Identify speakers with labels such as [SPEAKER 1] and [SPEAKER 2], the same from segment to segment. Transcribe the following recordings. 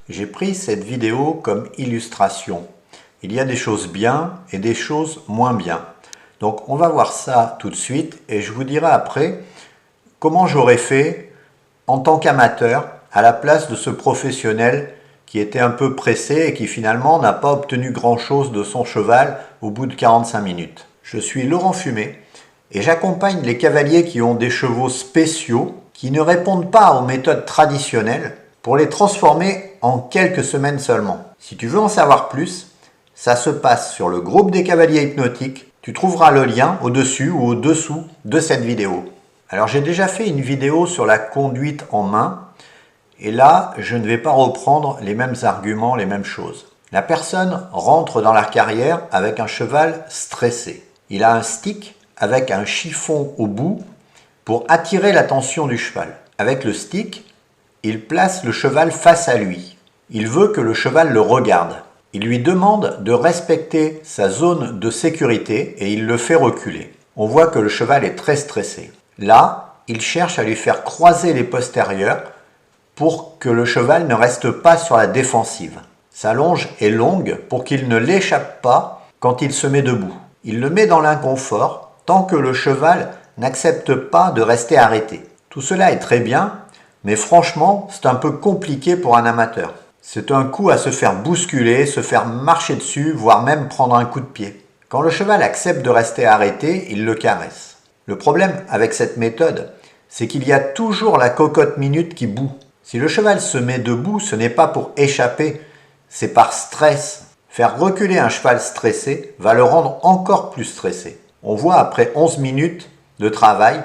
[SPEAKER 1] J'ai pris cette vidéo comme illustration. Il y a des choses bien et des choses moins bien. Donc on va voir ça tout de suite et je vous dirai après comment j'aurais fait en tant qu'amateur à la place de ce professionnel qui était un peu pressé et qui finalement n'a pas obtenu grand-chose de son cheval au bout de 45 minutes. Je suis Laurent Fumet et j'accompagne les cavaliers qui ont des chevaux spéciaux qui ne répondent pas aux méthodes traditionnelles pour les transformer en quelques semaines seulement. Si tu veux en savoir plus, ça se passe sur le groupe des cavaliers hypnotiques. Tu trouveras le lien au-dessus ou au-dessous de cette vidéo. Alors j'ai déjà fait une vidéo sur la conduite en main et là je ne vais pas reprendre les mêmes arguments, les mêmes choses. La personne rentre dans la carrière avec un cheval stressé. Il a un stick avec un chiffon au bout pour attirer l'attention du cheval. Avec le stick, il place le cheval face à lui. Il veut que le cheval le regarde. Il lui demande de respecter sa zone de sécurité et il le fait reculer. On voit que le cheval est très stressé. Là, il cherche à lui faire croiser les postérieurs pour que le cheval ne reste pas sur la défensive. Sa longe est longue pour qu'il ne l'échappe pas quand il se met debout. Il le met dans l'inconfort tant que le cheval n'accepte pas de rester arrêté. Tout cela est très bien, mais franchement, c'est un peu compliqué pour un amateur. C'est un coup à se faire bousculer, se faire marcher dessus, voire même prendre un coup de pied. Quand le cheval accepte de rester arrêté, il le caresse. Le problème avec cette méthode, c'est qu'il y a toujours la cocotte minute qui bout. Si le cheval se met debout, ce n'est pas pour échapper, c'est par stress. Faire reculer un cheval stressé va le rendre encore plus stressé. On voit après 11 minutes de travail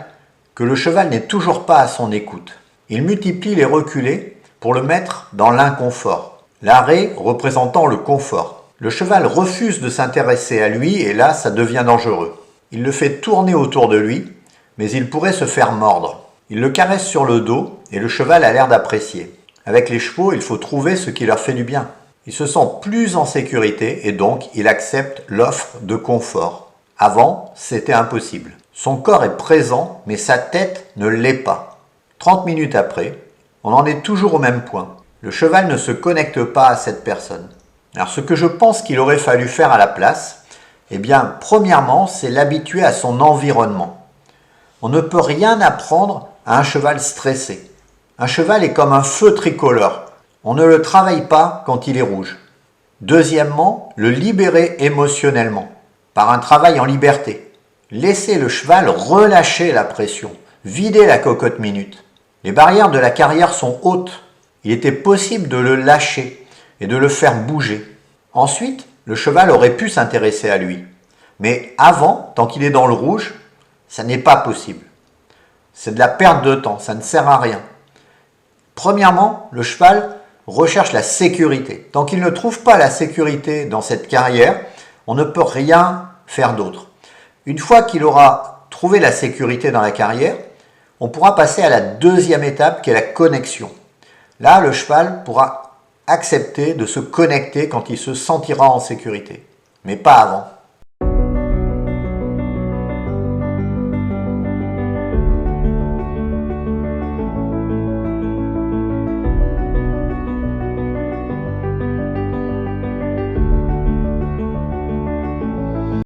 [SPEAKER 1] que le cheval n'est toujours pas à son écoute. Il multiplie les reculés pour le mettre dans l'inconfort. L'arrêt représentant le confort. Le cheval refuse de s'intéresser à lui et là, ça devient dangereux. Il le fait tourner autour de lui, mais il pourrait se faire mordre. Il le caresse sur le dos et le cheval a l'air d'apprécier. Avec les chevaux, il faut trouver ce qui leur fait du bien. Il se sent plus en sécurité et donc il accepte l'offre de confort. Avant, c'était impossible. Son corps est présent, mais sa tête ne l'est pas. 30 minutes après, on en est toujours au même point. Le cheval ne se connecte pas à cette personne. Alors ce que je pense qu'il aurait fallu faire à la place, eh bien, premièrement, c'est l'habituer à son environnement. On ne peut rien apprendre à un cheval stressé. Un cheval est comme un feu tricolore. On ne le travaille pas quand il est rouge. Deuxièmement, le libérer émotionnellement, par un travail en liberté. Laisser le cheval relâcher la pression, vider la cocotte minute. Les barrières de la carrière sont hautes. Il était possible de le lâcher et de le faire bouger. Ensuite, le cheval aurait pu s'intéresser à lui. Mais avant, tant qu'il est dans le rouge, ça n'est pas possible. C'est de la perte de temps, ça ne sert à rien. Premièrement, le cheval recherche la sécurité. Tant qu'il ne trouve pas la sécurité dans cette carrière, on ne peut rien faire d'autre. Une fois qu'il aura trouvé la sécurité dans la carrière, on pourra passer à la deuxième étape qui est la connexion. Là, le cheval pourra accepter de se connecter quand il se sentira en sécurité, mais pas avant.